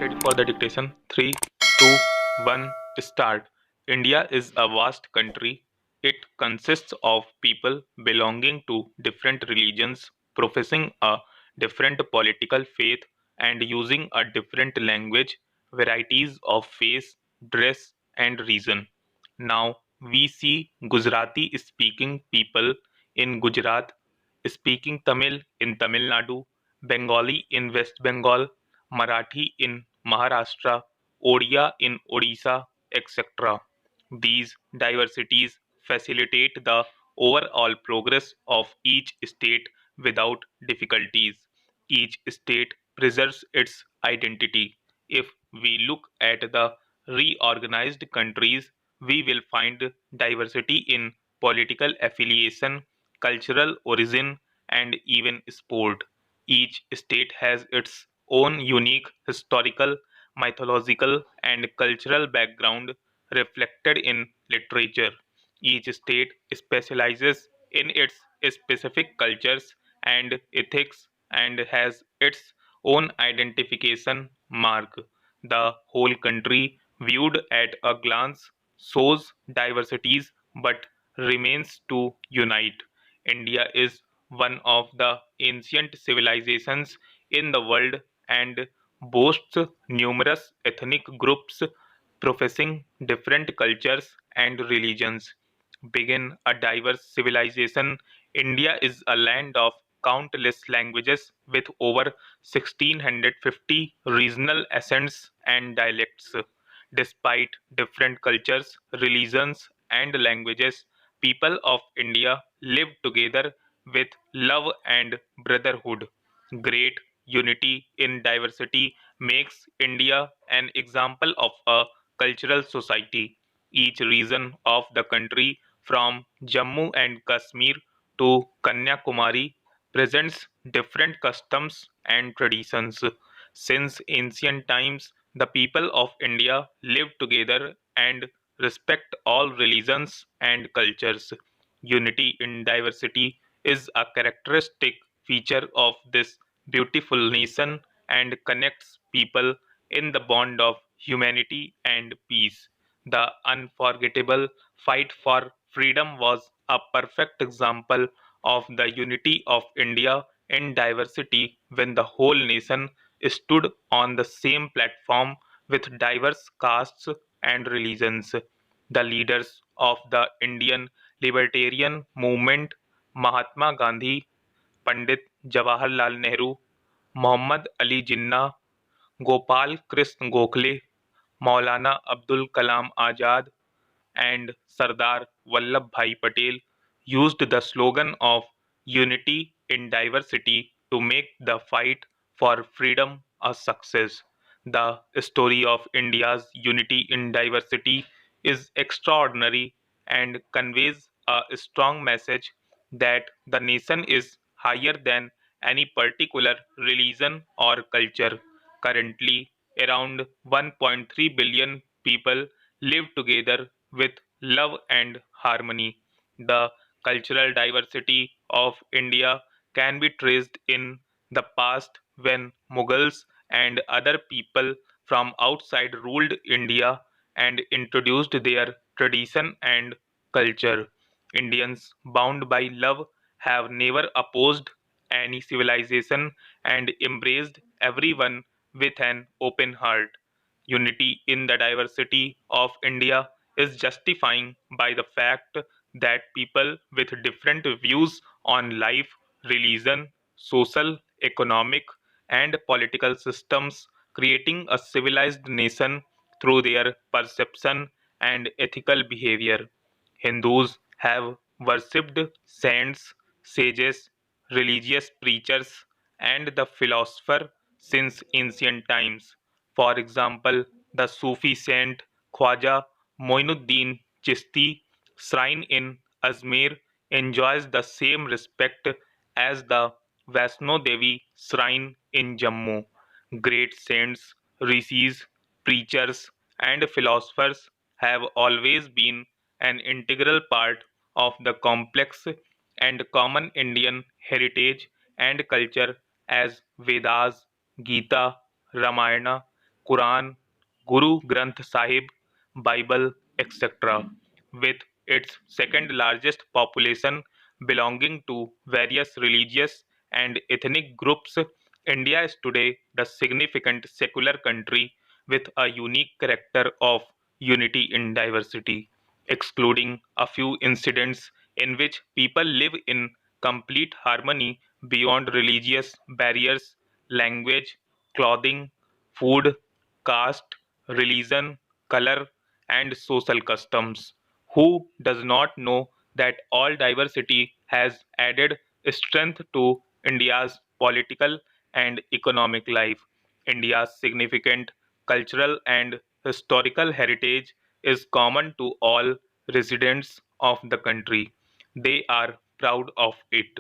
Ready for the dictation? Three, two, one, start. India is a vast country. It consists of people belonging to different religions, professing a different political faith, and using a different language, varieties of face, dress, and reason. Now we see Gujarati speaking people in Gujarat, speaking Tamil in Tamil Nadu, Bengali in West Bengal, Marathi in Maharashtra, Odia in Odisha, etc. These diversities facilitate the overall progress of each state without difficulties. Each state preserves its identity. If we look at the reorganized countries, we will find diversity in political affiliation, cultural origin, and even sport. Each state has its own unique historical, mythological, and cultural background reflected in literature. Each state specializes in its specific cultures and ethics and has its own identification mark. The whole country, viewed at a glance, shows diversities but remains to unite. India is one of the ancient civilizations in the world and boasts numerous ethnic groups professing different cultures and religions. Begin a diverse civilization, India is a land of countless languages with over 1650 regional accents and dialects. Despite different cultures, religions, and languages, people of India live together with love and brotherhood. Great unity in diversity makes India an example of a cultural society. Each region of the country, from Jammu and Kashmir to Kanyakumari, presents different customs and traditions. Since ancient times, the people of India live together and respect all religions and cultures. Unity in diversity is a characteristic feature of this beautiful nation and connects people in the bond of humanity and peace. The unforgettable fight for freedom was a perfect example of the unity of India in diversity when the whole nation stood on the same platform with diverse castes and religions. The leaders of the Indian libertarian movement, Mahatma Gandhi, Pandit Jawaharlal Nehru, Muhammad Ali Jinnah, Gopal Krishna Gokhale, Maulana Abdul Kalam Azad, and Sardar Vallabhbhai Patel used the slogan of unity in diversity to make the fight for freedom a success. The story of India's unity in diversity is extraordinary and conveys a strong message that the nation is higher than any particular religion or culture. Currently, around 1.3 billion people live together with love and harmony. The cultural diversity of India can be traced in the past when Mughals and other people from outside ruled India and introduced their tradition and culture. Indians bound by love have never opposed any civilization and embraced everyone with an open heart. Unity in the diversity of India is justifying by the fact that people with different views on life, religion, social, economic, and political systems, creating a civilized nation through their perception and ethical behavior. Hindus have worshipped saints, sages, religious preachers, and the philosopher since ancient times. For example, the Sufi saint Khwaja Moinuddin Chishti shrine in Ajmer enjoys the same respect as the Vaishno Devi shrine in Jammu. Great saints, rishis, preachers, and philosophers have always been an integral part of the complex and common Indian heritage and culture as Vedas, Gita, Ramayana, Quran, Guru Granth Sahib, Bible, etc. With its second largest population belonging to various religious and ethnic groups, India is today the significant secular country with a unique character of unity in diversity, excluding a few incidents in which people live in complete harmony beyond religious barriers, language, clothing, food, caste, religion, color, and social customs. Who does not know that all diversity has added strength to India's political and economic life? India's significant cultural and historical heritage is common to all residents of the country. They are proud of it.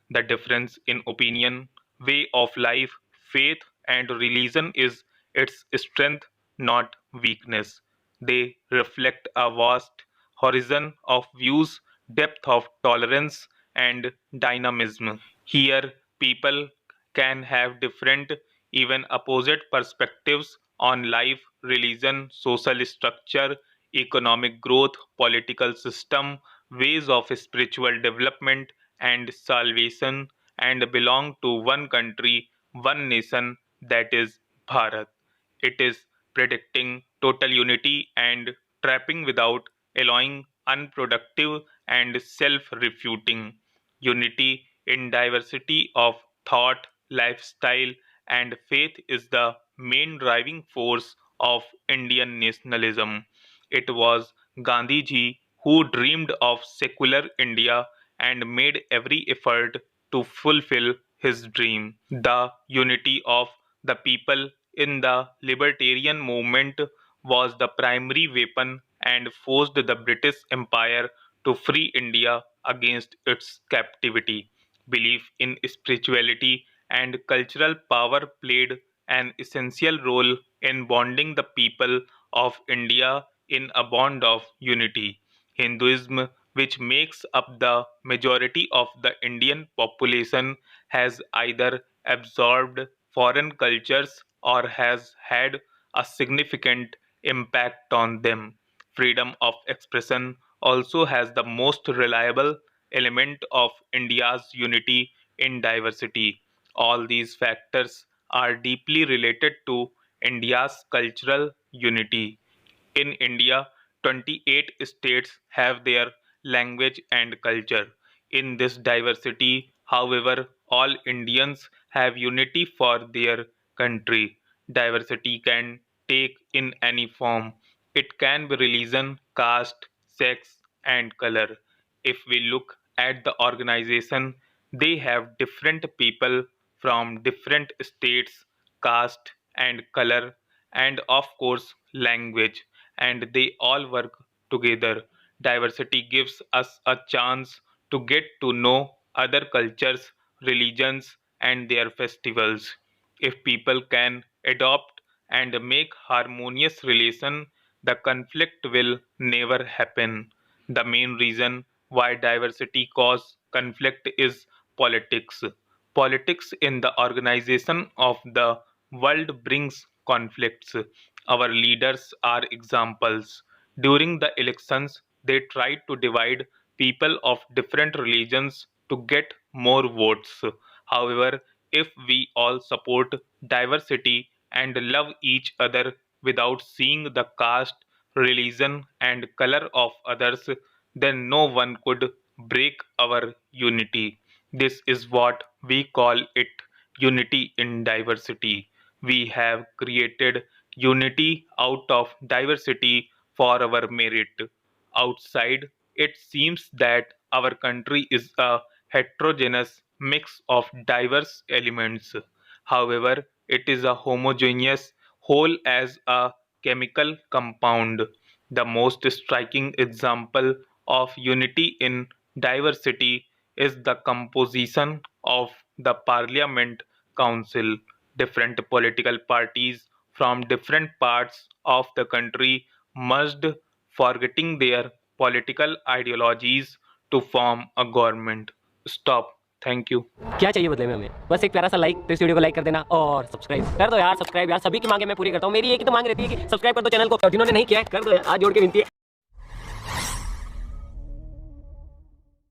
The difference in opinion, way of life, faith, and religion is its strength, not weakness. They reflect a vast horizon of views, depth of tolerance, and dynamism. Here, people can have different, even opposite perspectives on life, religion, social structure, economic growth, political system, ways of spiritual development and salvation, and belong to one country, one nation, that is Bharat. It is predicting total unity and trapping without allowing unproductive and self refuting. Unity in diversity of thought, lifestyle, and faith is the main driving force of Indian nationalism. It was Gandhiji who dreamed of secular India and made every effort to fulfill his dream. The unity of the people in the libertarian movement was the primary weapon and forced the British Empire to free India against its captivity. Belief in spirituality and cultural power played an essential role in bonding the people of India in a bond of unity. Hinduism, which makes up the majority of the Indian population, has either absorbed foreign cultures or has had a significant impact on them. Freedom of expression also has the most reliable element of India's unity in diversity. All these factors are deeply related to India's cultural unity. In India, 28 states have their language and culture. In this diversity, however, all Indians have unity for their country. Diversity can take in any form. It can be religion, caste, sex, and color. If we look at the organization, they have different people from different states, caste, and color, and of course, language, and they all work together. Diversity gives us a chance to get to know other cultures, religions, and their festivals. If people can adopt and make harmonious relation, the conflict will never happen. The main reason why diversity cause conflict is politics. Politics in the organization of the world brings conflicts. Our leaders are examples. During the elections, they tried to divide people of different religions to get more votes. However, if we all support diversity and love each other without seeing the caste, religion, and color of others, then no one could break our unity. This is what we call it unity in diversity. We have created unity out of diversity for our merit. Outside, it seems that our country is a heterogeneous mix of diverse elements. However, it is a homogeneous whole as a chemical compound. The most striking example of unity in diversity is the composition of the Parliament Council. Different political parties from different parts of the country merged, forgetting their political ideologies to form a government. Stop. Thank you. क्या चाहिए बदले में हमें? बस एक प्यारा सा like, तो इस वीडियो को लाइक कर देना और सब्सक्राइब कर दो यार। सब्सक्राइब यार, सभी की मांगे मैं पूरी करता हूँ। मेरी एक ही तो मांग रहती है कि सब्सक्राइब कर दो चैनल को, जिन्होंने नहीं किया है कर दो यार, आज जोड़ के विनती है।